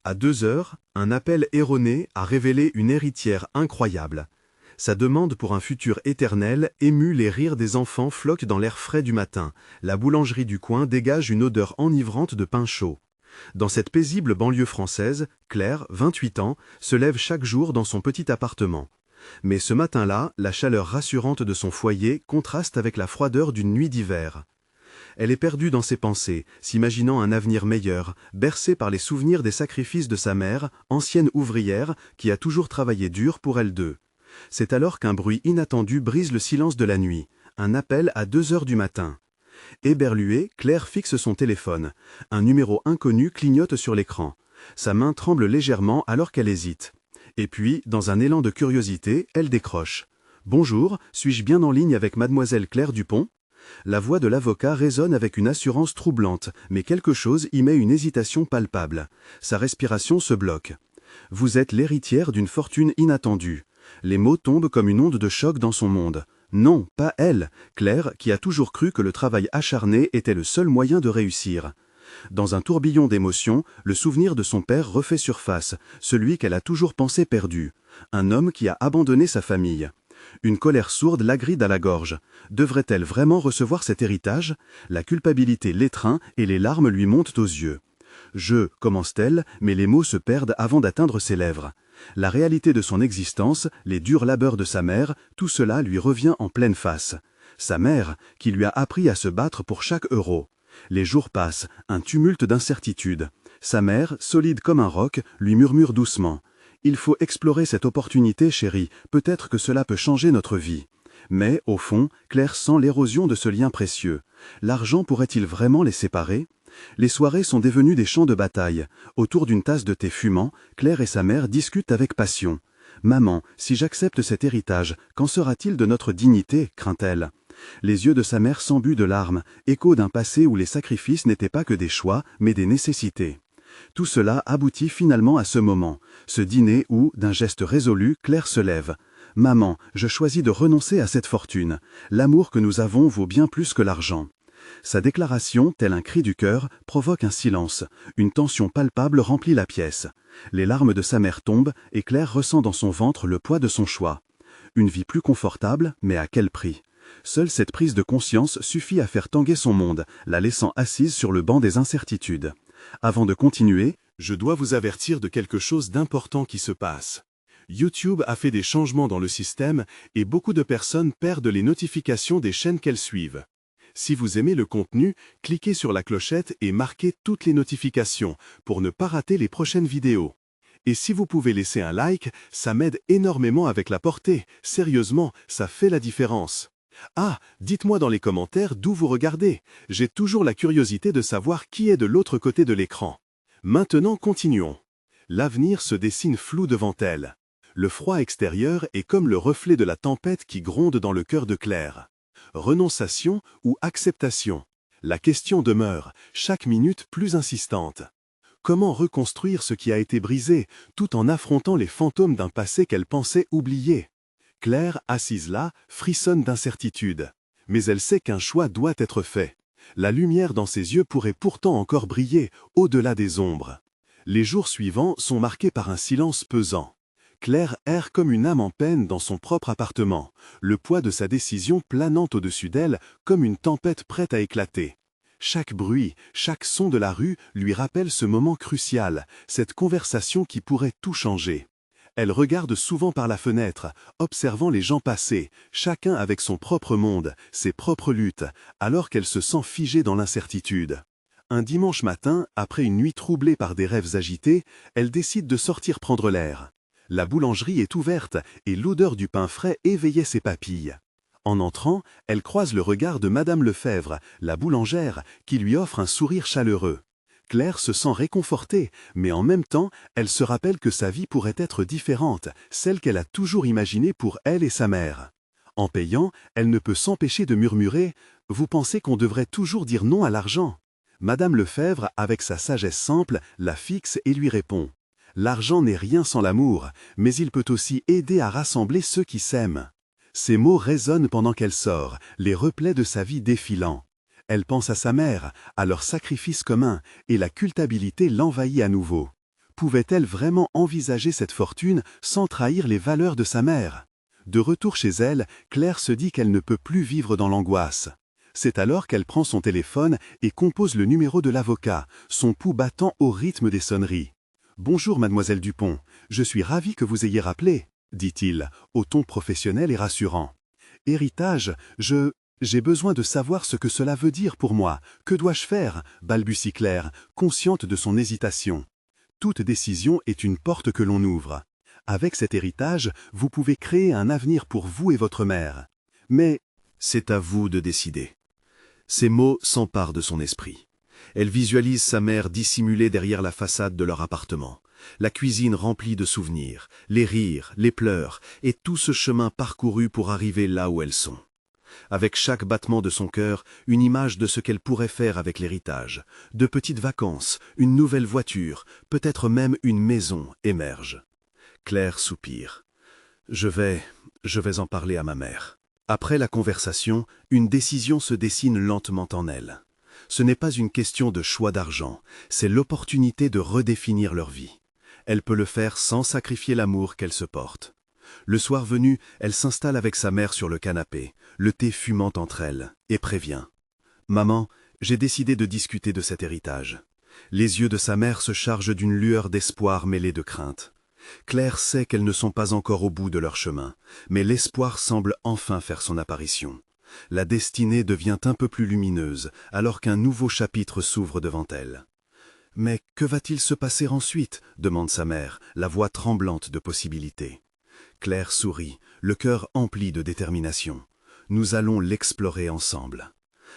À 2 heures, un appel erroné a révélé une héritière incroyable. Sa demande pour un futur éternel émut les rires des enfants floquent dans l'air frais du matin. La boulangerie du coin dégage une odeur enivrante de pain chaud. Dans cette paisible banlieue française, Claire, 28 ans, se lève chaque jour dans son petit appartement. Mais ce matin-là, la chaleur rassurante de son foyer contraste avec la froideur d'une nuit d'hiver. Elle est perdue dans ses pensées, s'imaginant un avenir meilleur, bercée par les souvenirs des sacrifices de sa mère, ancienne ouvrière, qui a toujours travaillé dur pour elle deux. C'est alors qu'un bruit inattendu brise le silence de la nuit, un appel à 2 heures du matin. Éberluée, Claire fixe son téléphone. Un numéro inconnu clignote sur l'écran. Sa main tremble légèrement alors qu'elle hésite. Et puis, dans un élan de curiosité, elle décroche. « Bonjour, suis-je bien en ligne avec mademoiselle Claire Dupont ?» La voix de l'avocat résonne avec une assurance troublante, mais quelque chose y met une hésitation palpable. Sa respiration se bloque. « Vous êtes l'héritière d'une fortune inattendue. » Les mots tombent comme une onde de choc dans son monde. Non, pas elle, Claire, qui a toujours cru que le travail acharné était le seul moyen de réussir. Dans un tourbillon d'émotions, le souvenir de son père refait surface, celui qu'elle a toujours pensé perdu. Un homme qui a abandonné sa famille. Une colère sourde l'agride à la gorge. Devrait-elle vraiment recevoir cet héritage? La culpabilité l'étreint et les larmes lui montent aux yeux. « Je » commence-t-elle, mais les mots se perdent avant d'atteindre ses lèvres. La réalité de son existence, les durs labeurs de sa mère, tout cela lui revient en pleine face. Sa mère, qui lui a appris à se battre pour chaque euro. Les jours passent, un tumulte d'incertitude. Sa mère, solide comme un roc, lui murmure doucement. « Il faut explorer cette opportunité, chérie, peut-être que cela peut changer notre vie. » Mais, au fond, Claire sent l'érosion de ce lien précieux. L'argent pourrait-il vraiment les séparer? Les soirées sont devenues des champs de bataille. Autour d'une tasse de thé fumant, Claire et sa mère discutent avec passion. « Maman, si j'accepte cet héritage, qu'en sera-t-il de notre dignité ?» craint-elle. Les yeux de sa mère s'embuent de larmes, écho d'un passé où les sacrifices n'étaient pas que des choix, mais des nécessités. Tout cela aboutit finalement à ce moment, ce dîner où, d'un geste résolu, Claire se lève. « Maman, je choisis de renoncer à cette fortune. L'amour que nous avons vaut bien plus que l'argent. » Sa déclaration, tel un cri du cœur, provoque un silence. Une tension palpable remplit la pièce. Les larmes de sa mère tombent et Claire ressent dans son ventre le poids de son choix. Une vie plus confortable, mais à quel prix? Seule cette prise de conscience suffit à faire tanguer son monde, la laissant assise sur le banc des incertitudes. Avant de continuer, je dois vous avertir de quelque chose d'important qui se passe. YouTube a fait des changements dans le système et beaucoup de personnes perdent les notifications des chaînes qu'elles suivent. Si vous aimez le contenu, cliquez sur la clochette et marquez toutes les notifications pour ne pas rater les prochaines vidéos. Et si vous pouvez laisser un like, ça m'aide énormément avec la portée. Sérieusement, ça fait la différence. Ah, dites-moi dans les commentaires d'où vous regardez. J'ai toujours la curiosité de savoir qui est de l'autre côté de l'écran. Maintenant, continuons. L'avenir se dessine flou devant elle. Le froid extérieur est comme le reflet de la tempête qui gronde dans le cœur de Claire. Renonciation ou acceptation? La question demeure, chaque minute plus insistante. Comment reconstruire ce qui a été brisé, tout en affrontant les fantômes d'un passé qu'elle pensait oublier? Claire, assise là, frissonne d'incertitude. Mais elle sait qu'un choix doit être fait. La lumière dans ses yeux pourrait pourtant encore briller, au-delà des ombres. Les jours suivants sont marqués par un silence pesant. Claire erre comme une âme en peine dans son propre appartement, le poids de sa décision planant au-dessus d'elle comme une tempête prête à éclater. Chaque bruit, chaque son de la rue lui rappelle ce moment crucial, cette conversation qui pourrait tout changer. Elle regarde souvent par la fenêtre, observant les gens passer, chacun avec son propre monde, ses propres luttes, alors qu'elle se sent figée dans l'incertitude. Un dimanche matin, après une nuit troublée par des rêves agités, elle décide de sortir prendre l'air. La boulangerie est ouverte et l'odeur du pain frais éveillait ses papilles. En entrant, elle croise le regard de Madame Lefebvre, la boulangère, qui lui offre un sourire chaleureux. Claire se sent réconfortée, mais en même temps, elle se rappelle que sa vie pourrait être différente, celle qu'elle a toujours imaginée pour elle et sa mère. En payant, elle ne peut s'empêcher de murmurer « Vous pensez qu'on devrait toujours dire non à l'argent ?» Madame Lefebvre, avec sa sagesse simple, la fixe et lui répond « L'argent n'est rien sans l'amour, mais il peut aussi aider à rassembler ceux qui s'aiment. » Ces mots résonnent pendant qu'elle sort, les replets de sa vie défilant. Elle pense à sa mère, à leur sacrifice commun, et la culpabilité l'envahit à nouveau. Pouvait-elle vraiment envisager cette fortune sans trahir les valeurs de sa mère? De retour chez elle, Claire se dit qu'elle ne peut plus vivre dans l'angoisse. C'est alors qu'elle prend son téléphone et compose le numéro de l'avocat, son pouls battant au rythme des sonneries. « Bonjour mademoiselle Dupont, je suis ravi que vous ayez rappelé », dit-il, au ton professionnel et rassurant. « Héritage, j'ai besoin de savoir ce que cela veut dire pour moi. Que dois-je faire ?» balbutie Claire, consciente de son hésitation. Toute décision est une porte que l'on ouvre. Avec cet héritage, vous pouvez créer un avenir pour vous et votre mère. Mais C'est à vous de décider. Ces mots s'emparent de son esprit. Elle visualise sa mère dissimulée derrière la façade de leur appartement, la cuisine remplie de souvenirs, les rires, les pleurs, et tout ce chemin parcouru pour arriver là où elles sont. Avec chaque battement de son cœur, une image de ce qu'elle pourrait faire avec l'héritage. De petites vacances, une nouvelle voiture, peut-être même une maison émerge. Claire soupire. Je vais en parler à ma mère. Après la conversation, une décision se dessine lentement en elle. Ce n'est pas une question de choix d'argent, c'est l'opportunité de redéfinir leur vie. Elle peut le faire sans sacrifier l'amour qu'elle se porte. Le soir venu, elle s'installe avec sa mère sur le canapé, le thé fumant entre elles, et prévient. « Maman, j'ai décidé de discuter de cet héritage. » Les yeux de sa mère se chargent d'une lueur d'espoir mêlée de crainte. Claire sait qu'elles ne sont pas encore au bout de leur chemin, mais l'espoir semble enfin faire son apparition. La destinée devient un peu plus lumineuse, alors qu'un nouveau chapitre s'ouvre devant elle. « Mais que va-t-il se passer ensuite ?» demande sa mère, la voix tremblante de possibilités. Claire sourit, le cœur empli de détermination. « Nous allons l'explorer ensemble. »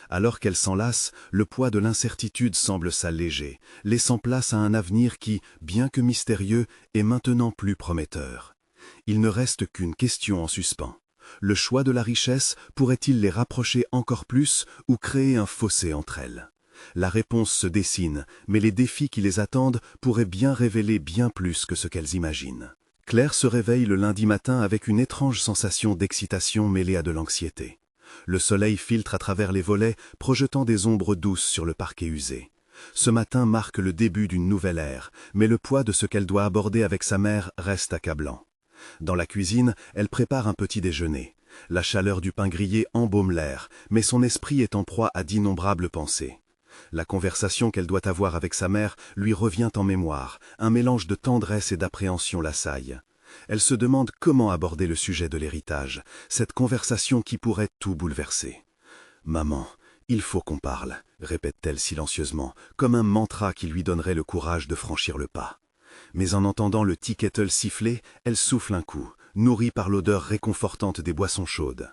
Alors qu'elle s'enlace, le poids de l'incertitude semble s'alléger, laissant place à un avenir qui, bien que mystérieux, est maintenant plus prometteur. Il ne reste qu'une question en suspens. Le choix de la richesse pourrait-il les rapprocher encore plus ou créer un fossé entre elles? La réponse se dessine, mais les défis qui les attendent pourraient bien révéler bien plus que ce qu'elles imaginent. Claire se réveille le lundi matin avec une étrange sensation d'excitation mêlée à de l'anxiété. Le soleil filtre à travers les volets, projetant des ombres douces sur le parquet usé. Ce matin marque le début d'une nouvelle ère, mais le poids de ce qu'elle doit aborder avec sa mère reste accablant. Dans la cuisine, elle prépare un petit déjeuner. La chaleur du pain grillé embaume l'air, mais son esprit est en proie à d'innombrables pensées. La conversation qu'elle doit avoir avec sa mère lui revient en mémoire, un mélange de tendresse et d'appréhension l'assaille. Elle se demande comment aborder le sujet de l'héritage, cette conversation qui pourrait tout bouleverser. « Maman, il faut qu'on parle », répète-t-elle silencieusement, comme un mantra qui lui donnerait le courage de franchir le pas. Mais en entendant le tea kettle siffler, elle souffle un coup, nourrie par l'odeur réconfortante des boissons chaudes.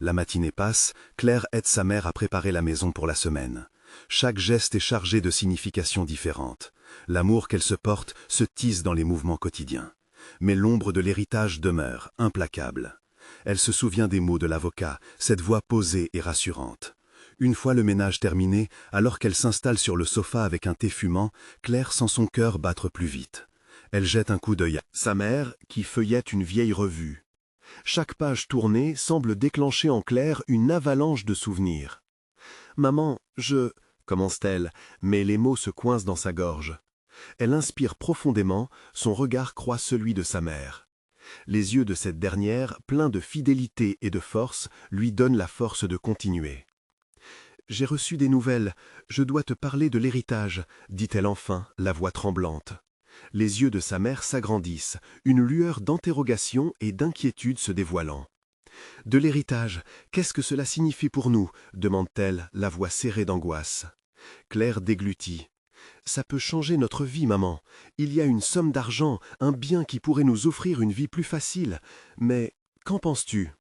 La matinée passe, Claire aide sa mère à préparer la maison pour la semaine. Chaque geste est chargé de significations différentes. L'amour qu'elle se porte se tisse dans les mouvements quotidiens. Mais l'ombre de l'héritage demeure, implacable. Elle se souvient des mots de l'avocat, cette voix posée et rassurante. Une fois le ménage terminé, alors qu'elle s'installe sur le sofa avec un thé fumant, Claire sent son cœur battre plus vite. Elle jette un coup d'œil à sa mère, qui feuillette une vieille revue. Chaque page tournée semble déclencher en Claire une avalanche de souvenirs. « Maman, commence-t-elle, mais les mots se coincent dans sa gorge. Elle inspire profondément, son regard croise celui de sa mère. Les yeux de cette dernière, pleins de fidélité et de force, lui donnent la force de continuer. « J'ai reçu des nouvelles, je dois te parler de l'héritage, » dit-elle enfin, la voix tremblante. Les yeux de sa mère s'agrandissent, une lueur d'interrogation et d'inquiétude se dévoilant. « De l'héritage, qu'est-ce que cela signifie pour nous ?» demande-t-elle, la voix serrée d'angoisse. Claire déglutit. « Ça peut changer notre vie, maman. Il y a une somme d'argent, un bien qui pourrait nous offrir une vie plus facile. Mais qu'en penses-tu »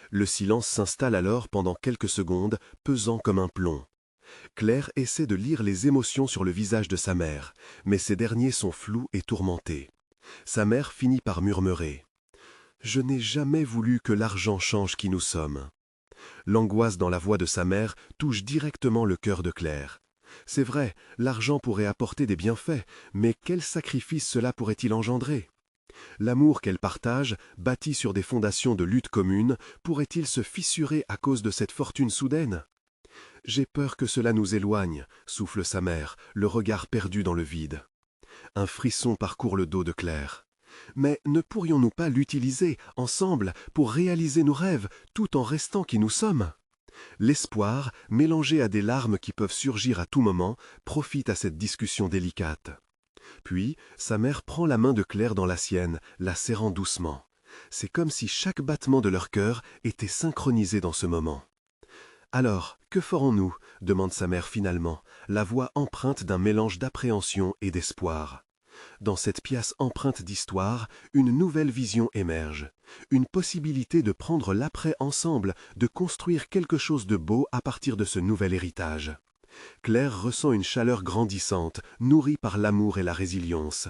Le silence s'installe alors pendant quelques secondes, pesant comme un plomb. Claire essaie de lire les émotions sur le visage de sa mère, mais ces derniers sont flous et tourmentés. Sa mère finit par murmurer. « Je n'ai jamais voulu que l'argent change qui nous sommes. » L'angoisse dans la voix de sa mère touche directement le cœur de Claire. C'est vrai, l'argent pourrait apporter des bienfaits, mais quel sacrifice cela pourrait-il engendrer? L'amour qu'elle partage, bâti sur des fondations de lutte commune, pourrait-il se fissurer à cause de cette fortune soudaine? « J'ai peur que cela nous éloigne, » souffle sa mère, le regard perdu dans le vide. Un frisson parcourt le dos de Claire. Mais ne pourrions-nous pas l'utiliser, ensemble, pour réaliser nos rêves, tout en restant qui nous sommes? L'espoir, mélangé à des larmes qui peuvent surgir à tout moment, profite à cette discussion délicate. Puis, sa mère prend la main de Claire dans la sienne, la serrant doucement. C'est comme si chaque battement de leur cœur était synchronisé dans ce moment. « Alors, que ferons-nous » demande sa mère finalement, la voix empreinte d'un mélange d'appréhension et d'espoir. Dans cette pièce empreinte d'histoire, une nouvelle vision émerge. Une possibilité de prendre l'après ensemble, de construire quelque chose de beau à partir de ce nouvel héritage. Claire ressent une chaleur grandissante, nourrie par l'amour et la résilience.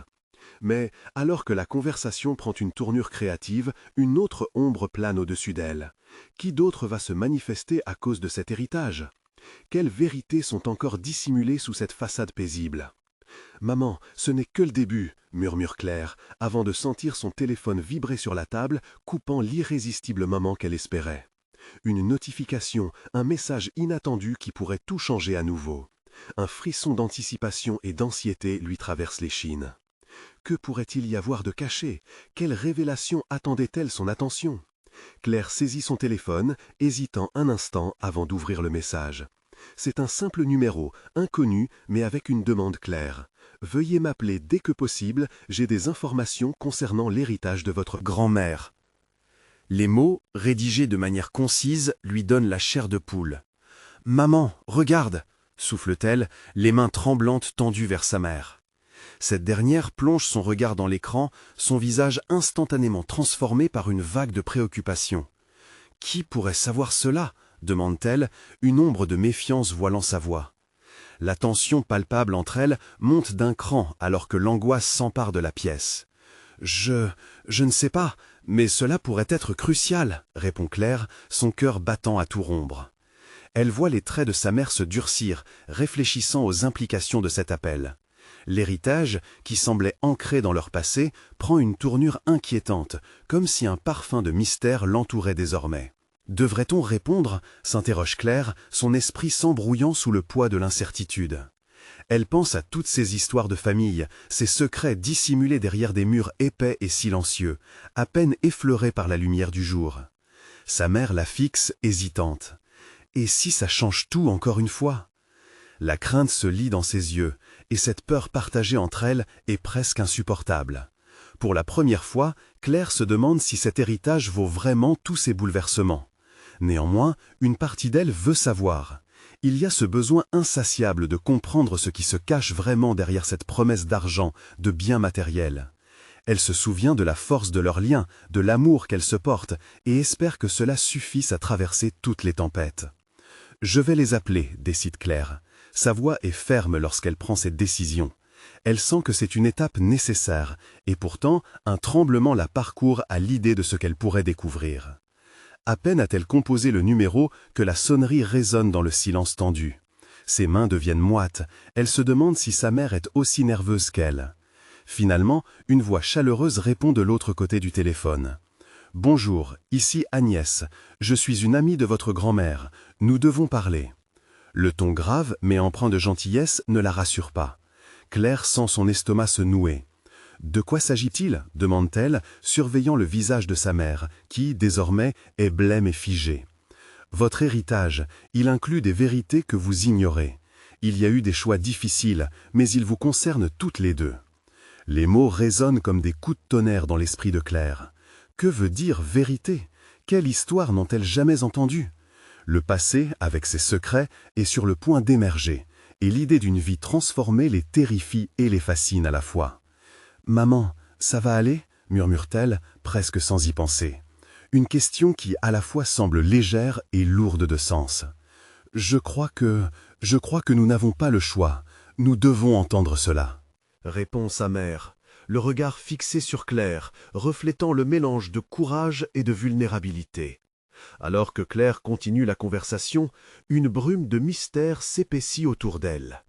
Mais, alors que la conversation prend une tournure créative, une autre ombre plane au-dessus d'elle. Qui d'autre va se manifester à cause de cet héritage? Quelles vérités sont encore dissimulées sous cette façade paisible? « Maman, ce n'est que le début » murmure Claire, avant de sentir son téléphone vibrer sur la table, coupant l'irrésistible moment qu'elle espérait. Une notification, un message inattendu qui pourrait tout changer à nouveau. Un frisson d'anticipation et d'anxiété lui traverse l'échine. Que pourrait-il y avoir de caché? Quelle révélation attendait-elle son attention? Claire saisit son téléphone, hésitant un instant avant d'ouvrir le message. C'est un simple numéro, inconnu, mais avec une demande claire. « Veuillez m'appeler dès que possible, j'ai des informations concernant l'héritage de votre grand-mère. » Les mots, rédigés de manière concise, lui donnent la chair de poule. « Maman, regarde !» souffle-t-elle, les mains tremblantes tendues vers sa mère. Cette dernière plonge son regard dans l'écran, son visage instantanément transformé par une vague de préoccupation. « Qui pourrait savoir cela ?» demande-t-elle, une ombre de méfiance voilant sa voix. La tension palpable entre elles monte d'un cran alors que l'angoisse s'empare de la pièce. « Je ne sais pas, mais cela pourrait être crucial, » répond Claire, son cœur battant à tout rompre. Elle voit les traits de sa mère se durcir, réfléchissant aux implications de cet appel. L'héritage, qui semblait ancré dans leur passé, prend une tournure inquiétante, comme si un parfum de mystère l'entourait désormais. Devrait-on répondre? S'interroge Claire, son esprit s'embrouillant sous le poids de l'incertitude. Elle pense à toutes ces histoires de famille, ces secrets dissimulés derrière des murs épais et silencieux, à peine effleurés par la lumière du jour. Sa mère la fixe, hésitante. Et si ça change tout encore une fois? La crainte se lit dans ses yeux, et cette peur partagée entre elles est presque insupportable. Pour la première fois, Claire se demande si cet héritage vaut vraiment tous ces bouleversements. Néanmoins, une partie d'elle veut savoir. Il y a ce besoin insatiable de comprendre ce qui se cache vraiment derrière cette promesse d'argent, de biens matériels. Elle se souvient de la force de leur lien, de l'amour qu'elle se porte, et espère que cela suffise à traverser toutes les tempêtes. « Je vais les appeler », décide Claire. Sa voix est ferme lorsqu'elle prend cette décision. Elle sent que c'est une étape nécessaire, et pourtant, un tremblement la parcourt à l'idée de ce qu'elle pourrait découvrir. À peine a-t-elle composé le numéro que la sonnerie résonne dans le silence tendu. Ses mains deviennent moites, elle se demande si sa mère est aussi nerveuse qu'elle. Finalement, une voix chaleureuse répond de l'autre côté du téléphone. « Bonjour, ici Agnès, je suis une amie de votre grand-mère, nous devons parler. » Le ton grave, mais empreint de gentillesse, ne la rassure pas. Claire sent son estomac se nouer. « De quoi s'agit-il » demande-t-elle, surveillant le visage de sa mère, qui, désormais, est blême et figé. « Votre héritage, il inclut des vérités que vous ignorez. Il y a eu des choix difficiles, mais ils vous concernent toutes les deux. » Les mots résonnent comme des coups de tonnerre dans l'esprit de Claire. Que veut dire vérité? Quelle histoire n'ont-elles jamais entendue? Le passé, avec ses secrets, est sur le point d'émerger, et l'idée d'une vie transformée les terrifie et les fascine à la fois. « Maman, ça va aller » murmure-t-elle, presque sans y penser. Une question qui à la fois semble légère et lourde de sens. « Je crois que nous n'avons pas le choix. Nous devons entendre cela. » Répond sa mère, le regard fixé sur Claire, reflétant le mélange de courage et de vulnérabilité. Alors que Claire continue la conversation, une brume de mystère s'épaissit autour d'elle.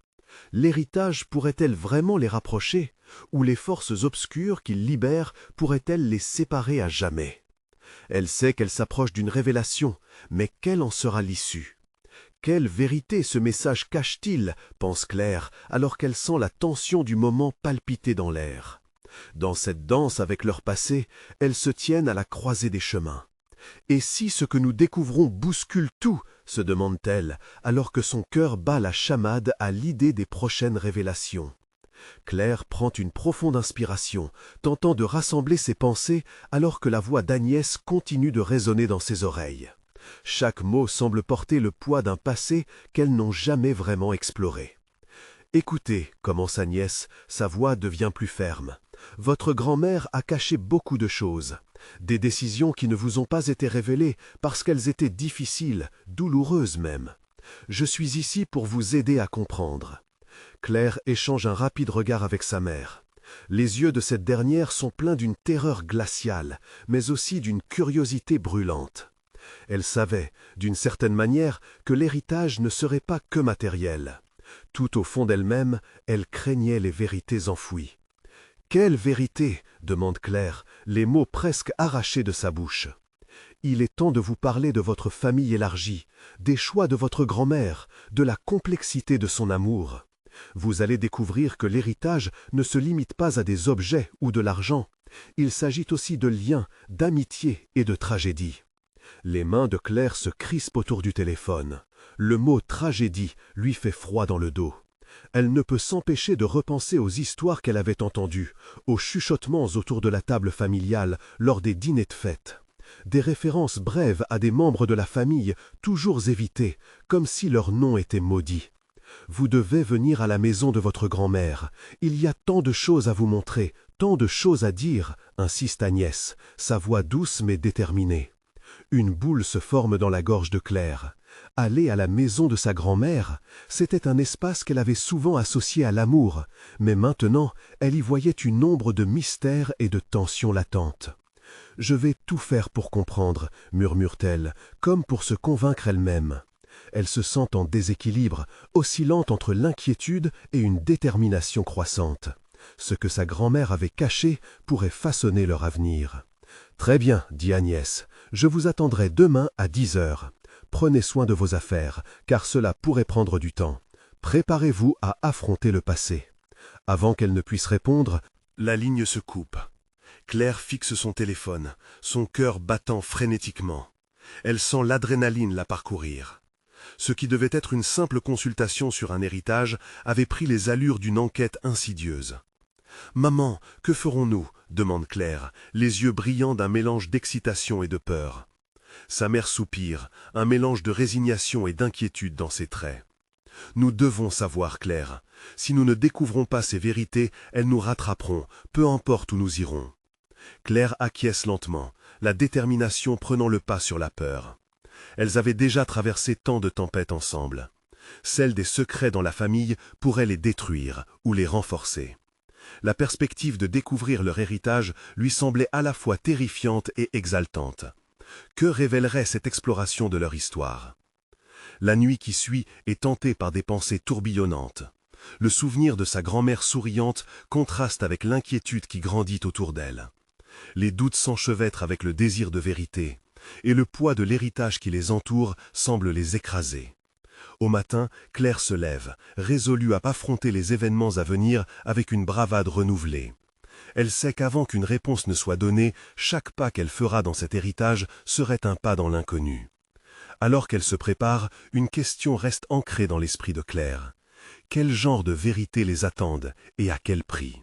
L'héritage pourrait-elle vraiment les rapprocher, ou les forces obscures qu'il libère pourraient-elles les séparer à jamais? Elle sait qu'elle s'approche d'une révélation, mais quelle en sera l'issue? Quelle vérité ce message cache-t-il, pense Claire, alors qu'elle sent la tension du moment palpiter dans l'air. Dans cette danse avec leur passé, elles se tiennent à la croisée des chemins. Et si ce que nous découvrons bouscule tout, se demande-t-elle, alors que son cœur bat la chamade à l'idée des prochaines révélations. Claire prend une profonde inspiration, tentant de rassembler ses pensées alors que la voix d'Agnès continue de résonner dans ses oreilles. Chaque mot semble porter le poids d'un passé qu'elles n'ont jamais vraiment exploré. « Écoutez, commence Agnès, sa voix devient plus ferme. Votre grand-mère a caché beaucoup de choses, des décisions qui ne vous ont pas été révélées parce qu'elles étaient difficiles, douloureuses même. Je suis ici pour vous aider à comprendre. » Claire échange un rapide regard avec sa mère. Les yeux de cette dernière sont pleins d'une terreur glaciale, mais aussi d'une curiosité brûlante. Elle savait, d'une certaine manière, que l'héritage ne serait pas que matériel. Tout au fond d'elle-même, elle craignait les vérités enfouies. « Quelle vérité ?» demande Claire, les mots presque arrachés de sa bouche. « Il est temps de vous parler de votre famille élargie, des choix de votre grand-mère, de la complexité de son amour. Vous allez découvrir que l'héritage ne se limite pas à des objets ou de l'argent. Il s'agit aussi de liens, d'amitié et de tragédie. » Les mains de Claire se crispent autour du téléphone. Le mot « tragédie » lui fait froid dans le dos. Elle ne peut s'empêcher de repenser aux histoires qu'elle avait entendues, aux chuchotements autour de la table familiale lors des dîners de fête. Des références brèves à des membres de la famille, toujours évités, comme si leur nom était maudit. « Vous devez venir à la maison de votre grand-mère. Il y a tant de choses à vous montrer, tant de choses à dire, » insiste Agnès, sa voix douce mais déterminée. Une boule se forme dans la gorge de Claire. Aller à la maison de sa grand-mère, c'était un espace qu'elle avait souvent associé à l'amour, mais maintenant, elle y voyait une ombre de mystère et de tension latente. « Je vais tout faire pour comprendre, » murmure-t-elle, comme pour se convaincre elle-même. Elle se sent en déséquilibre, oscillant entre l'inquiétude et une détermination croissante. Ce que sa grand-mère avait caché pourrait façonner leur avenir. « Très bien, » dit Agnès, « je vous attendrai demain à 10 heures. Prenez soin de vos affaires, car cela pourrait prendre du temps. Préparez-vous à affronter le passé. » Avant qu'elle ne puisse répondre, la ligne se coupe. Claire fixe son téléphone, son cœur battant frénétiquement. Elle sent l'adrénaline la parcourir. Ce qui devait être une simple consultation sur un héritage avait pris les allures d'une enquête insidieuse. « Maman, que ferons-nous » demande Claire, les yeux brillants d'un mélange d'excitation et de peur. Sa mère soupire, un mélange de résignation et d'inquiétude dans ses traits. « Nous devons savoir, Claire. Si nous ne découvrons pas ces vérités, elles nous rattraperont, peu importe où nous irons. » Claire acquiesce lentement, la détermination prenant le pas sur la peur. Elles avaient déjà traversé tant de tempêtes ensemble. Celle des secrets dans la famille pourrait les détruire ou les renforcer. La perspective de découvrir leur héritage lui semblait à la fois terrifiante et exaltante. Que révélerait cette exploration de leur histoire? La nuit qui suit est tentée par des pensées tourbillonnantes. Le souvenir de sa grand-mère souriante contraste avec l'inquiétude qui grandit autour d'elle. Les doutes s'enchevêtrent avec le désir de vérité, et le poids de l'héritage qui les entoure semble les écraser. Au matin, Claire se lève, résolue à affronter les événements à venir avec une bravade renouvelée. Elle sait qu'avant qu'une réponse ne soit donnée, chaque pas qu'elle fera dans cet héritage serait un pas dans l'inconnu. Alors qu'elle se prépare, une question reste ancrée dans l'esprit de Claire. Quel genre de vérité les attendent et à quel prix?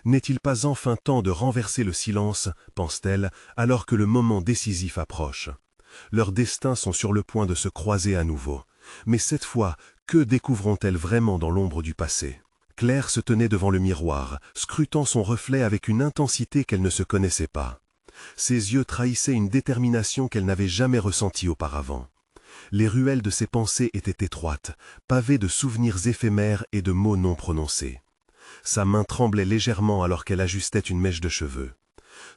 N'est-il pas enfin temps de renverser le silence, pense-t-elle, alors que le moment décisif approche? Leurs destins sont sur le point de se croiser à nouveau. Mais cette fois, que découvront-elles vraiment dans l'ombre du passé? Claire se tenait devant le miroir, scrutant son reflet avec une intensité qu'elle ne se connaissait pas. Ses yeux trahissaient une détermination qu'elle n'avait jamais ressentie auparavant. Les ruelles de ses pensées étaient étroites, pavées de souvenirs éphémères et de mots non prononcés. Sa main tremblait légèrement alors qu'elle ajustait une mèche de cheveux.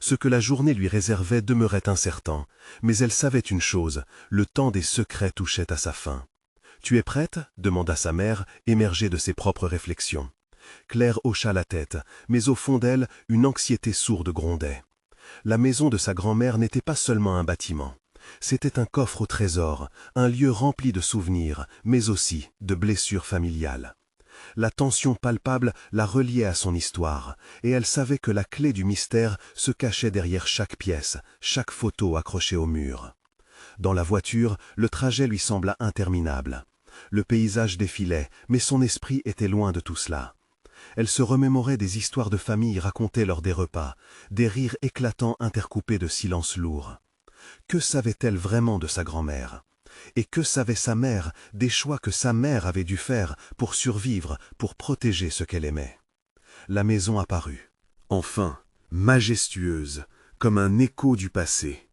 Ce que la journée lui réservait demeurait incertain, mais elle savait une chose, le temps des secrets touchait à sa fin. « Tu es prête ?» demanda sa mère, émergée de ses propres réflexions. Claire hocha la tête, mais au fond d'elle, une anxiété sourde grondait. La maison de sa grand-mère n'était pas seulement un bâtiment. C'était un coffre au trésor, un lieu rempli de souvenirs, mais aussi de blessures familiales. La tension palpable la reliait à son histoire, et elle savait que la clé du mystère se cachait derrière chaque pièce, chaque photo accrochée au mur. Dans la voiture, le trajet lui sembla interminable. Le paysage défilait, mais son esprit était loin de tout cela. Elle se remémorait des histoires de famille racontées lors des repas, des rires éclatants intercoupés de silences lourds. Que savait-elle vraiment de sa grand-mère? Et que savait sa mère des choix que sa mère avait dû faire pour survivre, pour protéger ce qu'elle aimait? La maison apparut. Enfin, majestueuse, comme un écho du passé.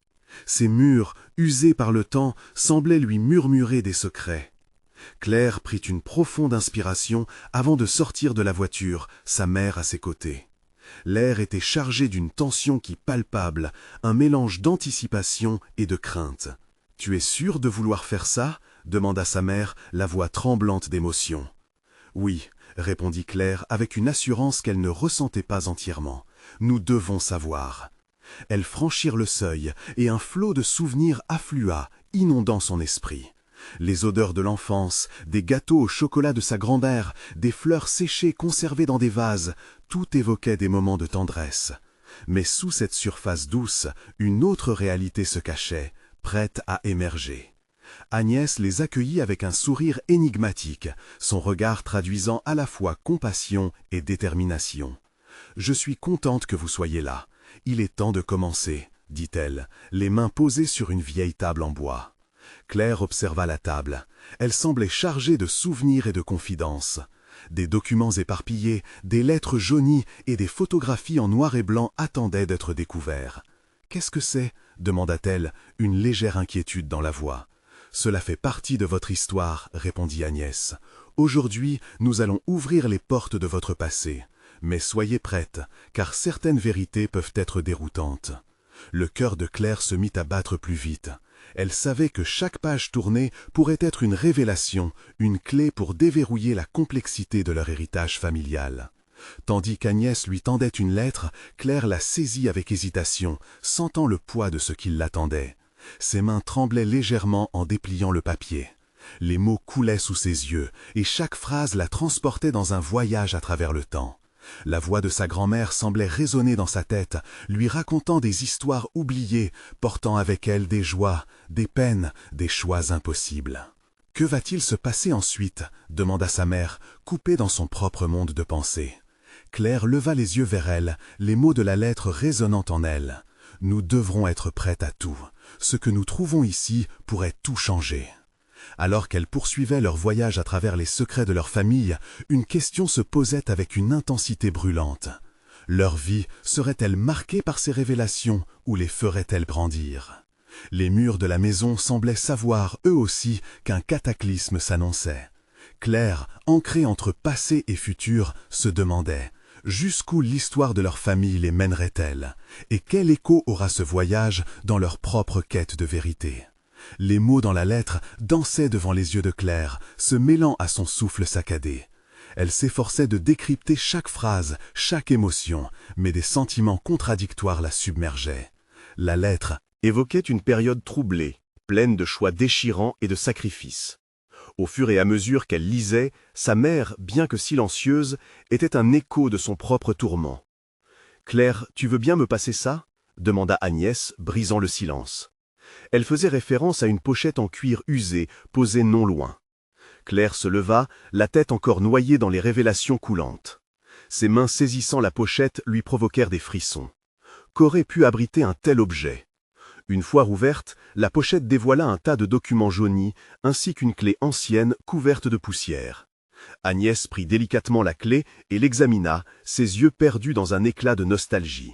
Ses murs, usés par le temps, semblaient lui murmurer des secrets. Claire prit une profonde inspiration avant de sortir de la voiture, sa mère à ses côtés. L'air était chargé d'une tension qui palpable, un mélange d'anticipation et de crainte. « Tu es sûr de vouloir faire ça ?» demanda sa mère, la voix tremblante d'émotion. « Oui, » répondit Claire avec une assurance qu'elle ne ressentait pas entièrement. « Nous devons savoir. » Elles franchirent le seuil, et un flot de souvenirs afflua, inondant son esprit. Les odeurs de l'enfance, des gâteaux au chocolat de sa grand-mère, des fleurs séchées conservées dans des vases, tout évoquait des moments de tendresse. Mais sous cette surface douce, une autre réalité se cachait, prête à émerger. Agnès les accueillit avec un sourire énigmatique, son regard traduisant à la fois compassion et détermination. « Je suis contente que vous soyez là. Il est temps de commencer, » dit-elle, les mains posées sur une vieille table en bois. Claire observa la table. Elle semblait chargée de souvenirs et de confidences. Des documents éparpillés, des lettres jaunies et des photographies en noir et blanc attendaient d'être découverts. « Qu'est-ce que c'est » demanda-t-elle, une légère inquiétude dans la voix. « Cela fait partie de votre histoire, » répondit Agnès. « Aujourd'hui, nous allons ouvrir les portes de votre passé. Mais soyez prête, car certaines vérités peuvent être déroutantes. » Le cœur de Claire se mit à battre plus vite. Elle savait que chaque page tournée pourrait être une révélation, une clé pour déverrouiller la complexité de leur héritage familial. Tandis qu'Agnès lui tendait une lettre, Claire la saisit avec hésitation, sentant le poids de ce qui l'attendait. Ses mains tremblaient légèrement en dépliant le papier. Les mots coulaient sous ses yeux, et chaque phrase la transportait dans un voyage à travers le temps. La voix de sa grand-mère semblait résonner dans sa tête, lui racontant des histoires oubliées, portant avec elle des joies, des peines, des choix impossibles. « Que va-t-il se passer ensuite ?» demanda sa mère, coupée dans son propre monde de pensée. Claire leva les yeux vers elle, les mots de la lettre résonnant en elle. « Nous devrons être prêtes à tout. Ce que nous trouvons ici pourrait tout changer. » Alors qu'elles poursuivaient leur voyage à travers les secrets de leur famille, une question se posait avec une intensité brûlante. Leur vie serait-elle marquée par ces révélations ou les ferait-elle grandir? Les murs de la maison semblaient savoir, eux aussi, qu'un cataclysme s'annonçait. Claire, ancrée entre passé et futur, se demandait jusqu'où l'histoire de leur famille les mènerait-elle, et quel écho aura ce voyage dans leur propre quête de vérité. Les mots dans la lettre dansaient devant les yeux de Claire, se mêlant à son souffle saccadé. Elle s'efforçait de décrypter chaque phrase, chaque émotion, mais des sentiments contradictoires la submergeaient. La lettre évoquait une période troublée, pleine de choix déchirants et de sacrifices. Au fur et à mesure qu'elle lisait, sa mère, bien que silencieuse, était un écho de son propre tourment. « Claire, tu veux bien me passer ça ?» demanda Agnès, brisant le silence. Elle faisait référence à une pochette en cuir usé, posée non loin. Claire se leva, la tête encore noyée dans les révélations coulantes. Ses mains saisissant la pochette lui provoquèrent des frissons. Qu'aurait pu abriter un tel objet? Une fois ouverte, la pochette dévoila un tas de documents jaunis, ainsi qu'une clé ancienne couverte de poussière. Agnès prit délicatement la clé et l'examina, ses yeux perdus dans un éclat de nostalgie.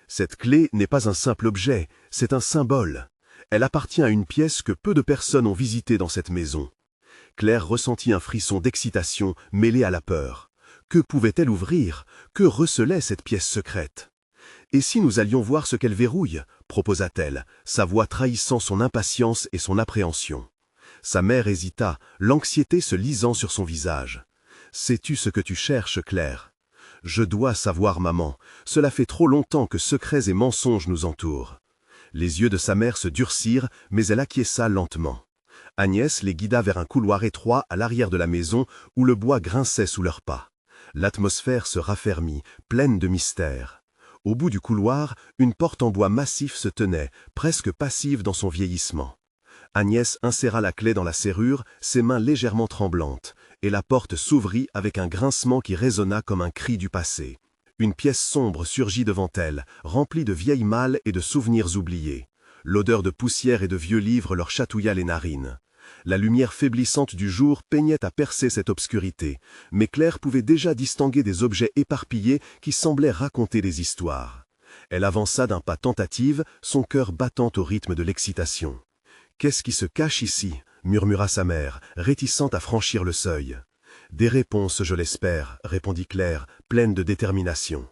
Cette clé n'est pas un simple objet, c'est un symbole. Elle appartient à une pièce que peu de personnes ont visitée dans cette maison. Claire ressentit un frisson d'excitation mêlé à la peur. Que pouvait-elle ouvrir? Que recelait cette pièce secrète? « Et si nous allions voir ce qu'elle verrouille ?» proposa-t-elle, sa voix trahissant son impatience et son appréhension. Sa mère hésita, l'anxiété se lisant sur son visage. « Sais-tu ce que tu cherches, Claire ?»« Je dois savoir, maman. Cela fait trop longtemps que secrets et mensonges nous entourent. » Les yeux de sa mère se durcirent, mais elle acquiesça lentement. Agnès les guida vers un couloir étroit à l'arrière de la maison où le bois grinçait sous leurs pas. L'atmosphère se raffermit, pleine de mystère. Au bout du couloir, une porte en bois massif se tenait, presque passive dans son vieillissement. Agnès inséra la clé dans la serrure, ses mains légèrement tremblantes, et la porte s'ouvrit avec un grincement qui résonna comme un cri du passé. Une pièce sombre surgit devant elle, remplie de vieilles malles et de souvenirs oubliés. L'odeur de poussière et de vieux livres leur chatouilla les narines. La lumière faiblissante du jour peignait à percer cette obscurité, mais Claire pouvait déjà distinguer des objets éparpillés qui semblaient raconter des histoires. Elle avança d'un pas tentative, son cœur battant au rythme de l'excitation. « Qu'est-ce qui se cache ici ?» murmura sa mère, réticente à franchir le seuil. « Des réponses, je l'espère, » répondit Claire, pleine de détermination.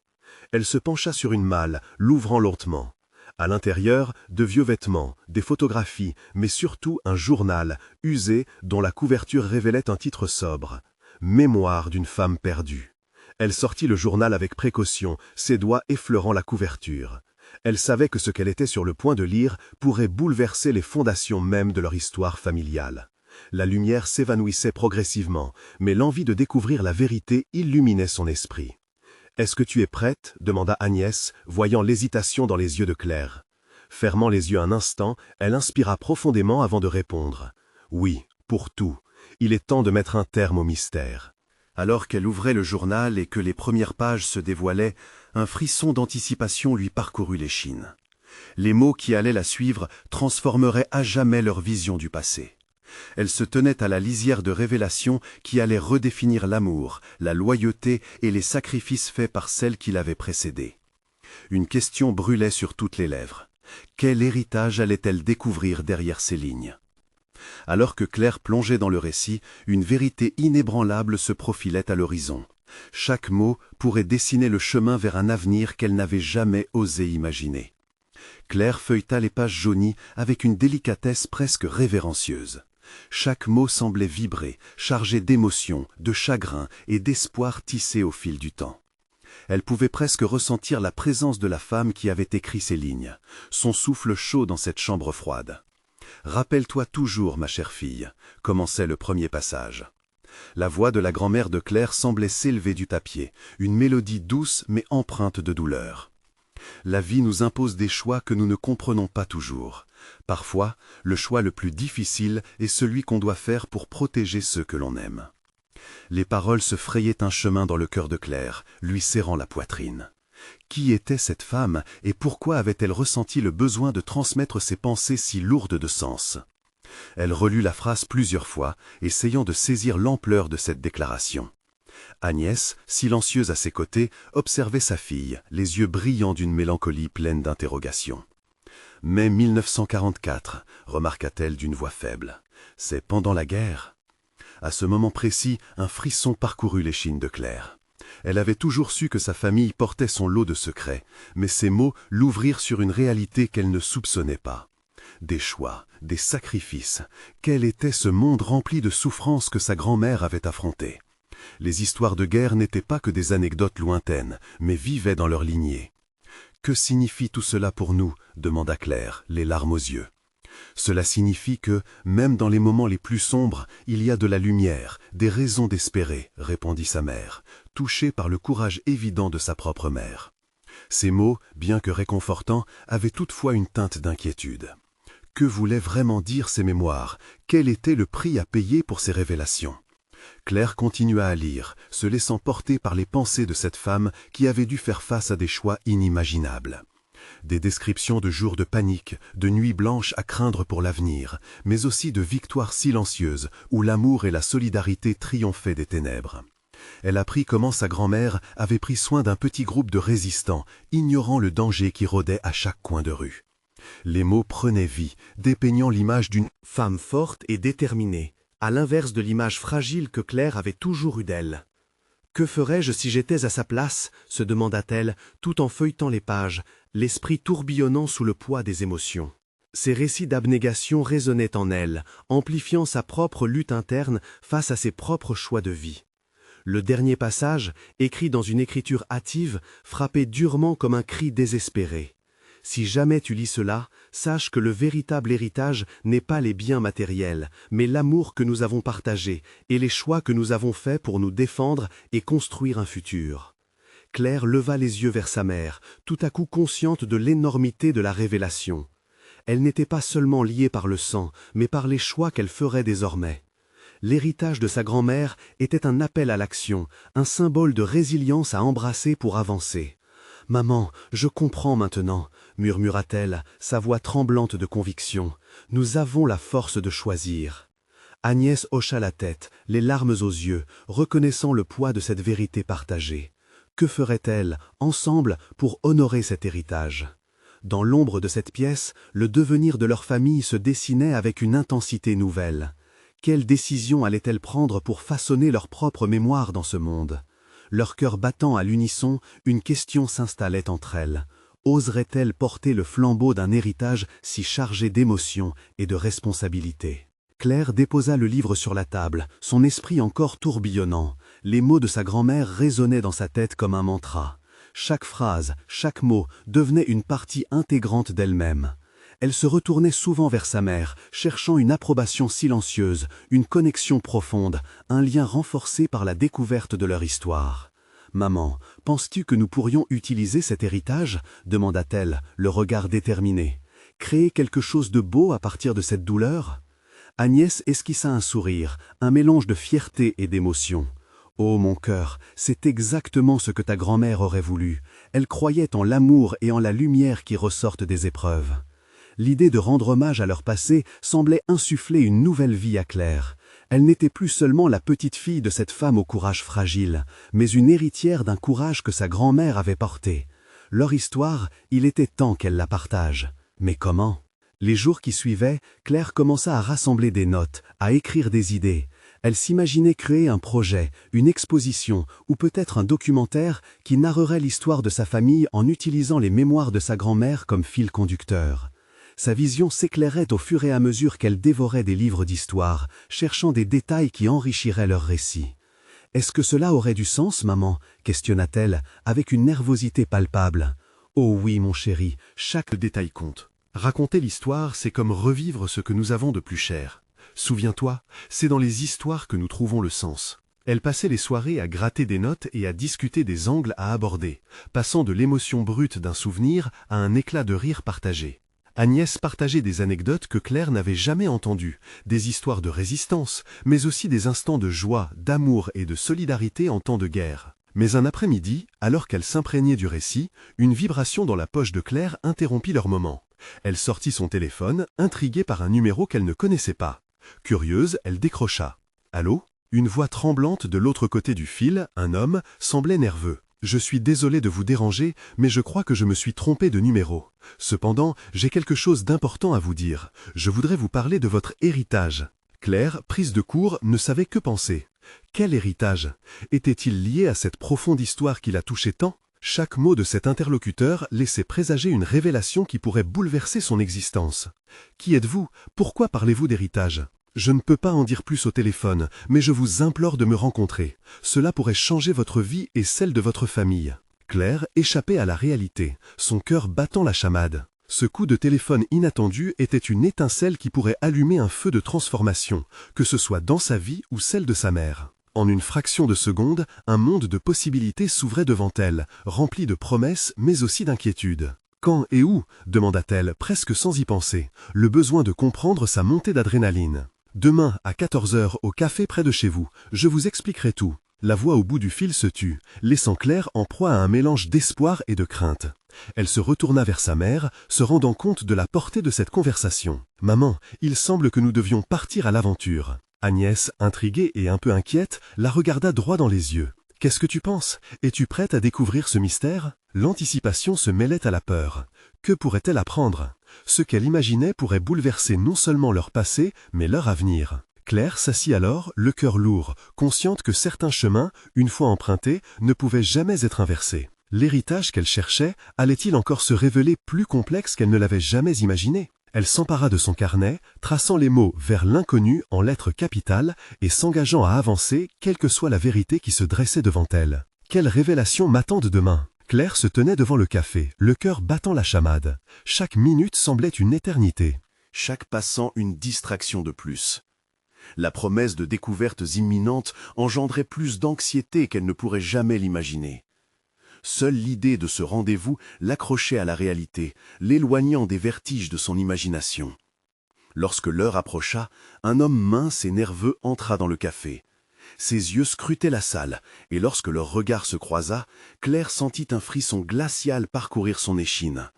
Elle se pencha sur une malle, l'ouvrant lentement. À l'intérieur, de vieux vêtements, des photographies, mais surtout un journal, usé, dont la couverture révélait un titre sobre. « Mémoire d'une femme perdue ». Elle sortit le journal avec précaution, ses doigts effleurant la couverture. Elle savait que ce qu'elle était sur le point de lire pourrait bouleverser les fondations mêmes de leur histoire familiale. La lumière s'évanouissait progressivement, mais l'envie de découvrir la vérité illuminait son esprit. « Est-ce que tu es prête ?» demanda Agnès, voyant l'hésitation dans les yeux de Claire. Fermant les yeux un instant, elle inspira profondément avant de répondre. « Oui, pour tout. Il est temps de mettre un terme au mystère. » Alors qu'elle ouvrait le journal et que les premières pages se dévoilaient, un frisson d'anticipation lui parcourut l'échine. Les mots qui allaient la suivre transformeraient à jamais leur vision du passé. Elle se tenait à la lisière de révélations qui allaient redéfinir l'amour, la loyauté et les sacrifices faits par celle qui l'avait précédée. Une question brûlait sur toutes les lèvres. Quel héritage allait-elle découvrir derrière ces lignes ? Alors que Claire plongeait dans le récit, une vérité inébranlable se profilait à l'horizon. Chaque mot pourrait dessiner le chemin vers un avenir qu'elle n'avait jamais osé imaginer. Claire feuilleta les pages jaunies avec une délicatesse presque révérencieuse. Chaque mot semblait vibrer, chargé d'émotion, de chagrin et d'espoir tissé au fil du temps. Elle pouvait presque ressentir la présence de la femme qui avait écrit ces lignes, son souffle chaud dans cette chambre froide. « Rappelle-toi toujours, ma chère fille », commençait le premier passage. La voix de la grand-mère de Claire semblait s'élever du papier, une mélodie douce mais empreinte de douleur. La vie nous impose des choix que nous ne comprenons pas toujours. Parfois, le choix le plus difficile est celui qu'on doit faire pour protéger ceux que l'on aime. Les paroles se frayaient un chemin dans le cœur de Claire, lui serrant la poitrine. Qui était cette femme et pourquoi avait-elle ressenti le besoin de transmettre ses pensées si lourdes de sens ? Elle relut la phrase plusieurs fois, essayant de saisir l'ampleur de cette déclaration. Agnès, silencieuse à ses côtés, observait sa fille, les yeux brillants d'une mélancolie pleine d'interrogations. « Mai 1944, remarqua-t-elle d'une voix faible. « C'est pendant la guerre ?» À ce moment précis, un frisson parcourut l'échine de Claire. Elle avait toujours su que sa famille portait son lot de secrets, mais ces mots l'ouvrirent sur une réalité qu'elle ne soupçonnait pas. Des choix, des sacrifices. Quel était ce monde rempli de souffrances que sa grand-mère avait affronté ? Les histoires de guerre n'étaient pas que des anecdotes lointaines, mais vivaient dans leur lignée. « Que signifie tout cela pour nous ?» demanda Claire, les larmes aux yeux. « Cela signifie que, même dans les moments les plus sombres, il y a de la lumière, des raisons d'espérer, » répondit sa mère, touchée par le courage évident de sa propre mère. Ces mots, bien que réconfortants, avaient toutefois une teinte d'inquiétude. Que voulaient vraiment dire ces mémoires? Quel était le prix à payer pour ces révélations? Claire continua à lire, se laissant porter par les pensées de cette femme qui avait dû faire face à des choix inimaginables. Des descriptions de jours de panique, de nuits blanches à craindre pour l'avenir, mais aussi de victoires silencieuses où l'amour et la solidarité triomphaient des ténèbres. Elle apprit comment sa grand-mère avait pris soin d'un petit groupe de résistants, ignorant le danger qui rôdait à chaque coin de rue. Les mots prenaient vie, dépeignant l'image d'une femme forte et déterminée, à l'inverse de l'image fragile que Claire avait toujours eue d'elle. « Que ferais-je si j'étais à sa place ?» se demanda-t-elle, tout en feuilletant les pages, l'esprit tourbillonnant sous le poids des émotions. Ces récits d'abnégation résonnaient en elle, amplifiant sa propre lutte interne face à ses propres choix de vie. Le dernier passage, écrit dans une écriture hâtive, frappait durement comme un cri désespéré. Si jamais tu lis cela, sache que le véritable héritage n'est pas les biens matériels, mais l'amour que nous avons partagé et les choix que nous avons faits pour nous défendre et construire un futur. » Claire leva les yeux vers sa mère, tout à coup consciente de l'énormité de la révélation. Elle n'était pas seulement liée par le sang, mais par les choix qu'elle ferait désormais. L'héritage de sa grand-mère était un appel à l'action, un symbole de résilience à embrasser pour avancer. « Maman, je comprends maintenant », murmura-t-elle, sa voix tremblante de conviction. « Nous avons la force de choisir. » Agnès hocha la tête, les larmes aux yeux, reconnaissant le poids de cette vérité partagée. Que ferait-elle, ensemble, pour honorer cet héritage? Dans l'ombre de cette pièce, le devenir de leur famille se dessinait avec une intensité nouvelle. Quelle décision allaient-elles prendre pour façonner leur propre mémoire dans ce monde? Leur cœur battant à l'unisson, une question s'installait entre elles. Oseraient-elles porter le flambeau d'un héritage si chargé d'émotions et de responsabilités? Claire déposa le livre sur la table, son esprit encore tourbillonnant. Les mots de sa grand-mère résonnaient dans sa tête comme un mantra. Chaque phrase, chaque mot devenait une partie intégrante d'elle-même. Elle se retournait souvent vers sa mère, cherchant une approbation silencieuse, une connexion profonde, un lien renforcé par la découverte de leur histoire. « Maman, penses-tu que nous pourrions utiliser cet héritage ?» demanda-t-elle, le regard déterminé. « Créer quelque chose de beau à partir de cette douleur ?» Agnès esquissa un sourire, un mélange de fierté et d'émotion. « Oh mon cœur, c'est exactement ce que ta grand-mère aurait voulu. Elle croyait en l'amour et en la lumière qui ressortent des épreuves. » L'idée de rendre hommage à leur passé semblait insuffler une nouvelle vie à Claire. Elle n'était plus seulement la petite fille de cette femme au courage fragile, mais une héritière d'un courage que sa grand-mère avait porté. Leur histoire, il était temps qu'elle la partage. Mais comment? Les jours qui suivaient, Claire commença à rassembler des notes, à écrire des idées. Elle s'imaginait créer un projet, une exposition ou peut-être un documentaire qui narrerait l'histoire de sa famille en utilisant les mémoires de sa grand-mère comme fil conducteur. Sa vision s'éclairait au fur et à mesure qu'elle dévorait des livres d'histoire, cherchant des détails qui enrichiraient leur récit. « Est-ce que cela aurait du sens, maman ?» questionna-t-elle, avec une nervosité palpable. « Oh oui, mon chéri, chaque détail compte. Raconter l'histoire, c'est comme revivre ce que nous avons de plus cher. Souviens-toi, c'est dans les histoires que nous trouvons le sens. » Elle passait les soirées à gratter des notes et à discuter des angles à aborder, passant de l'émotion brute d'un souvenir à un éclat de rire partagé. Agnès partageait des anecdotes que Claire n'avait jamais entendues, des histoires de résistance, mais aussi des instants de joie, d'amour et de solidarité en temps de guerre. Mais un après-midi, alors qu'elle s'imprégnait du récit, une vibration dans la poche de Claire interrompit leur moment. Elle sortit son téléphone, intriguée par un numéro qu'elle ne connaissait pas. Curieuse, elle décrocha. « Allô ?» Une voix tremblante de l'autre côté du fil, un homme, semblait nerveux. « Je suis désolé de vous déranger, mais je crois que je me suis trompé de numéro. Cependant, j'ai quelque chose d'important à vous dire. Je voudrais vous parler de votre héritage. » Claire, prise de court, ne savait que penser. Quel héritage? Était-il lié à cette profonde histoire qui la touchait tant? Chaque mot de cet interlocuteur laissait présager une révélation qui pourrait bouleverser son existence. « Qui êtes-vous? Pourquoi parlez-vous d'héritage? » « Je ne peux pas en dire plus au téléphone, mais je vous implore de me rencontrer. Cela pourrait changer votre vie et celle de votre famille. » Claire échappait à la réalité, son cœur battant la chamade. Ce coup de téléphone inattendu était une étincelle qui pourrait allumer un feu de transformation, que ce soit dans sa vie ou celle de sa mère. En une fraction de seconde, un monde de possibilités s'ouvrait devant elle, rempli de promesses mais aussi d'inquiétudes. « Quand et où ?» demanda-t-elle, presque sans y penser, le besoin de comprendre sa montée d'adrénaline. « Demain, à 14 h au café près de chez vous, je vous expliquerai tout. » La voix au bout du fil se tut, laissant Claire en proie à un mélange d'espoir et de crainte. Elle se retourna vers sa mère, se rendant compte de la portée de cette conversation. « Maman, il semble que nous devions partir à l'aventure. » Agnès, intriguée et un peu inquiète, la regarda droit dans les yeux. « Qu'est-ce que tu penses? Es-tu prête à découvrir ce mystère ?» L'anticipation se mêlait à la peur. Que pourrait-elle apprendre? Ce qu'elle imaginait pourrait bouleverser non seulement leur passé, mais leur avenir. Claire s'assit alors, le cœur lourd, consciente que certains chemins, une fois empruntés, ne pouvaient jamais être inversés. L'héritage qu'elle cherchait allait-il encore se révéler plus complexe qu'elle ne l'avait jamais imaginé? Elle s'empara de son carnet, traçant les mots vers l'inconnu en lettres capitales et s'engageant à avancer, quelle que soit la vérité qui se dressait devant elle. Quelle révélation m'attendent demain? Claire se tenait devant le café, le cœur battant la chamade. Chaque minute semblait une éternité. Chaque passant une distraction de plus. La promesse de découvertes imminentes engendrait plus d'anxiété qu'elle ne pourrait jamais l'imaginer. Seule l'idée de ce rendez-vous l'accrochait à la réalité, l'éloignant des vertiges de son imagination. Lorsque l'heure approcha, un homme mince et nerveux entra dans le café. Ses yeux scrutaient la salle, et lorsque leur regard se croisa, Claire sentit un frisson glacial parcourir son échine.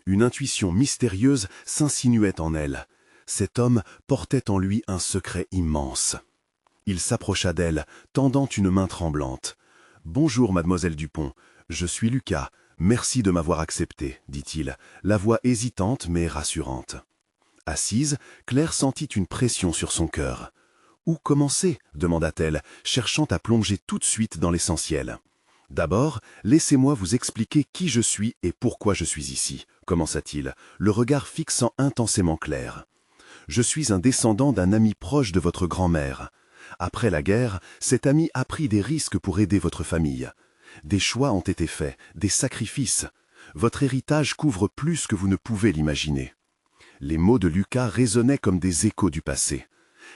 Une intuition mystérieuse s'insinuait en elle. Cet homme portait en lui un secret immense. Il s'approcha d'elle, tendant une main tremblante. « Bonjour, mademoiselle Dupont, je suis Lucas, merci de m'avoir accepté, dit-il, la voix hésitante mais rassurante. Assise, Claire sentit une pression sur son cœur. « Où commencer ?» demanda-t-elle, cherchant à plonger tout de suite dans l'essentiel. « D'abord, laissez-moi vous expliquer qui je suis et pourquoi je suis ici, » commença-t-il, le regard fixant intensément Claire. « Je suis un descendant d'un ami proche de votre grand-mère. Après la guerre, cet ami a pris des risques pour aider votre famille. Des choix ont été faits, des sacrifices. Votre héritage couvre plus que vous ne pouvez l'imaginer. » Les mots de Lucas résonnaient comme des échos du passé.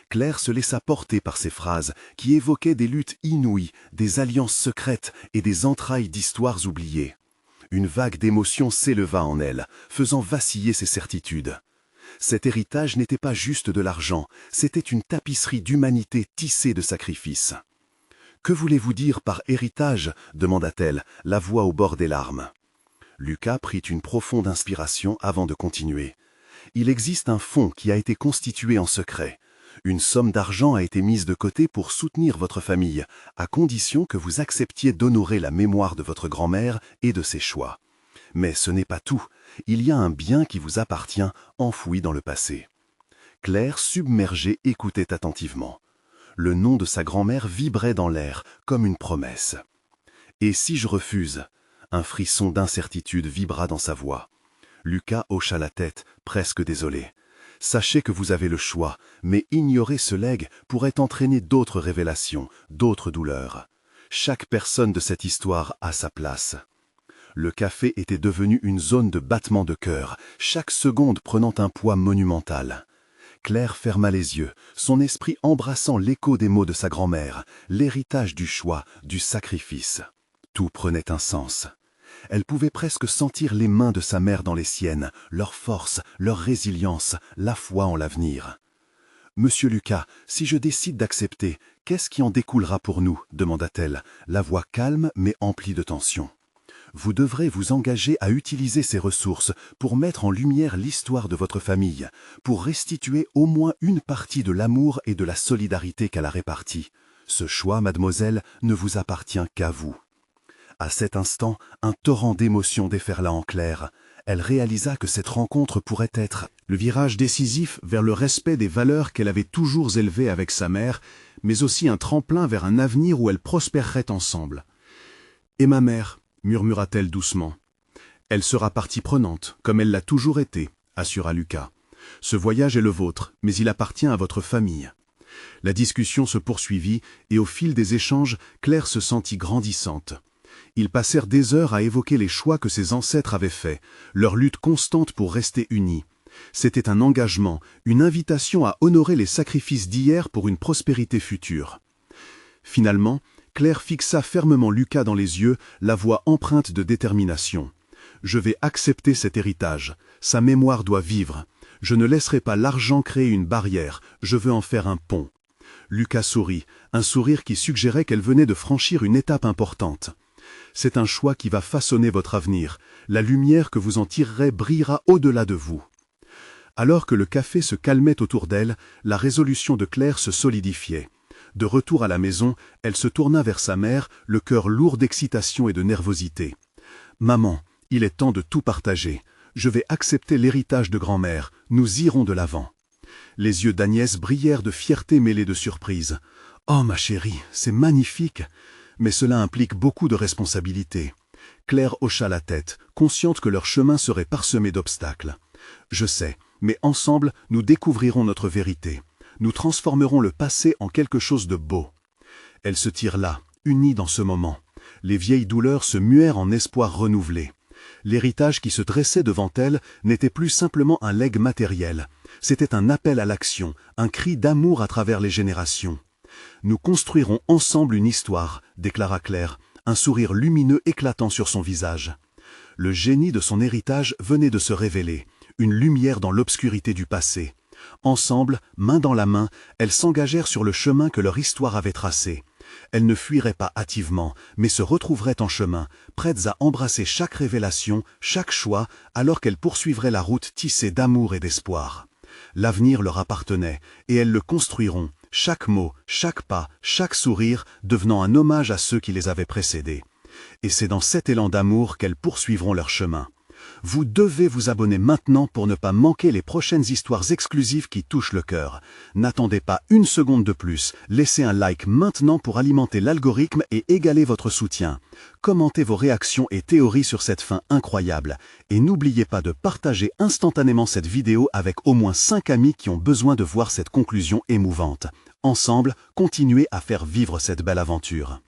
Claire se laissa porter par ces phrases qui évoquaient des luttes inouïes, des alliances secrètes et des entrailles d'histoires oubliées. Une vague d'émotion s'éleva en elle, faisant vaciller ses certitudes. Cet héritage n'était pas juste de l'argent, c'était une tapisserie d'humanité tissée de sacrifices. « Que voulez-vous dire par héritage ?» demanda-t-elle, la voix au bord des larmes. Lucas prit une profonde inspiration avant de continuer. Il existe un fonds qui a été constitué en secret. Une somme d'argent a été mise de côté pour soutenir votre famille, à condition que vous acceptiez d'honorer la mémoire de votre grand-mère et de ses choix. Mais ce n'est pas tout. Il y a un bien qui vous appartient, enfoui dans le passé. Claire, submergée, écoutait attentivement. Le nom de sa grand-mère vibrait dans l'air, comme une promesse. « Et si je refuse ?» Un frisson d'incertitude vibra dans sa voix. Lucas hocha la tête, presque désolé. « Sachez que vous avez le choix, mais ignorer ce legs pourrait entraîner d'autres révélations, d'autres douleurs. Chaque personne de cette histoire a sa place. » Le café était devenu une zone de battement de cœur, chaque seconde prenant un poids monumental. Claire ferma les yeux, son esprit embrassant l'écho des mots de sa grand-mère, l'héritage du choix, du sacrifice. Tout prenait un sens. Elle pouvait presque sentir les mains de sa mère dans les siennes, leur force, leur résilience, la foi en l'avenir. « Monsieur Lucas, si je décide d'accepter, qu'est-ce qui en découlera pour nous ?» demanda-t-elle, la voix calme mais emplie de tension. « Vous devrez vous engager à utiliser ces ressources pour mettre en lumière l'histoire de votre famille, pour restituer au moins une partie de l'amour et de la solidarité qu'elle a répartie. Ce choix, mademoiselle, ne vous appartient qu'à vous. » À cet instant, un torrent d'émotions déferla en Claire. Elle réalisa que cette rencontre pourrait être le virage décisif vers le respect des valeurs qu'elle avait toujours élevées avec sa mère, mais aussi un tremplin vers un avenir où elles prospéreraient ensemble. « Et ma mère ?» murmura-t-elle doucement. « Elle sera partie prenante, comme elle l'a toujours été, » assura Lucas. « Ce voyage est le vôtre, mais il appartient à votre famille. » La discussion se poursuivit, et au fil des échanges, Claire se sentit grandissante. Ils passèrent des heures à évoquer les choix que ses ancêtres avaient faits, leur lutte constante pour rester unis. C'était un engagement, une invitation à honorer les sacrifices d'hier pour une prospérité future. Finalement, Claire fixa fermement Lucas dans les yeux, la voix empreinte de détermination. « Je vais accepter cet héritage. Sa mémoire doit vivre. Je ne laisserai pas l'argent créer une barrière. Je veux en faire un pont. » Lucas sourit, un sourire qui suggérait qu'elle venait de franchir une étape importante. « C'est un choix qui va façonner votre avenir. La lumière que vous en tirerez brillera au-delà de vous. » Alors que le café se calmait autour d'elle, la résolution de Claire se solidifiait. De retour à la maison, elle se tourna vers sa mère, le cœur lourd d'excitation et de nervosité. « Maman, il est temps de tout partager. Je vais accepter l'héritage de grand-mère. Nous irons de l'avant. » Les yeux d'Agnès brillèrent de fierté mêlée de surprise. « Oh, ma chérie, c'est magnifique !» Mais cela implique beaucoup de responsabilités. Claire hocha la tête, consciente que leur chemin serait parsemé d'obstacles. « Je sais, mais ensemble, nous découvrirons notre vérité. Nous transformerons le passé en quelque chose de beau. » Elles se tirent là, unies dans ce moment. Les vieilles douleurs se muèrent en espoir renouvelé. L'héritage qui se dressait devant elles n'était plus simplement un legs matériel, c'était un appel à l'action, un cri d'amour à travers les générations. « Nous construirons ensemble une histoire », déclara Claire, un sourire lumineux éclatant sur son visage. Le génie de son héritage venait de se révéler, une lumière dans l'obscurité du passé. Ensemble, main dans la main, elles s'engagèrent sur le chemin que leur histoire avait tracé. Elles ne fuiraient pas hâtivement, mais se retrouveraient en chemin, prêtes à embrasser chaque révélation, chaque choix, alors qu'elles poursuivraient la route tissée d'amour et d'espoir. L'avenir leur appartenait, et elles le construiront, chaque mot, chaque pas, chaque sourire devenant un hommage à ceux qui les avaient précédés. Et c'est dans cet élan d'amour qu'elles poursuivront leur chemin. Vous devez vous abonner maintenant pour ne pas manquer les prochaines histoires exclusives qui touchent le cœur. N'attendez pas une seconde de plus, laissez un like maintenant pour alimenter l'algorithme et égaler votre soutien. Commentez vos réactions et théories sur cette fin incroyable. Et n'oubliez pas de partager instantanément cette vidéo avec au moins 5 amis qui ont besoin de voir cette conclusion émouvante. Ensemble, continuez à faire vivre cette belle aventure.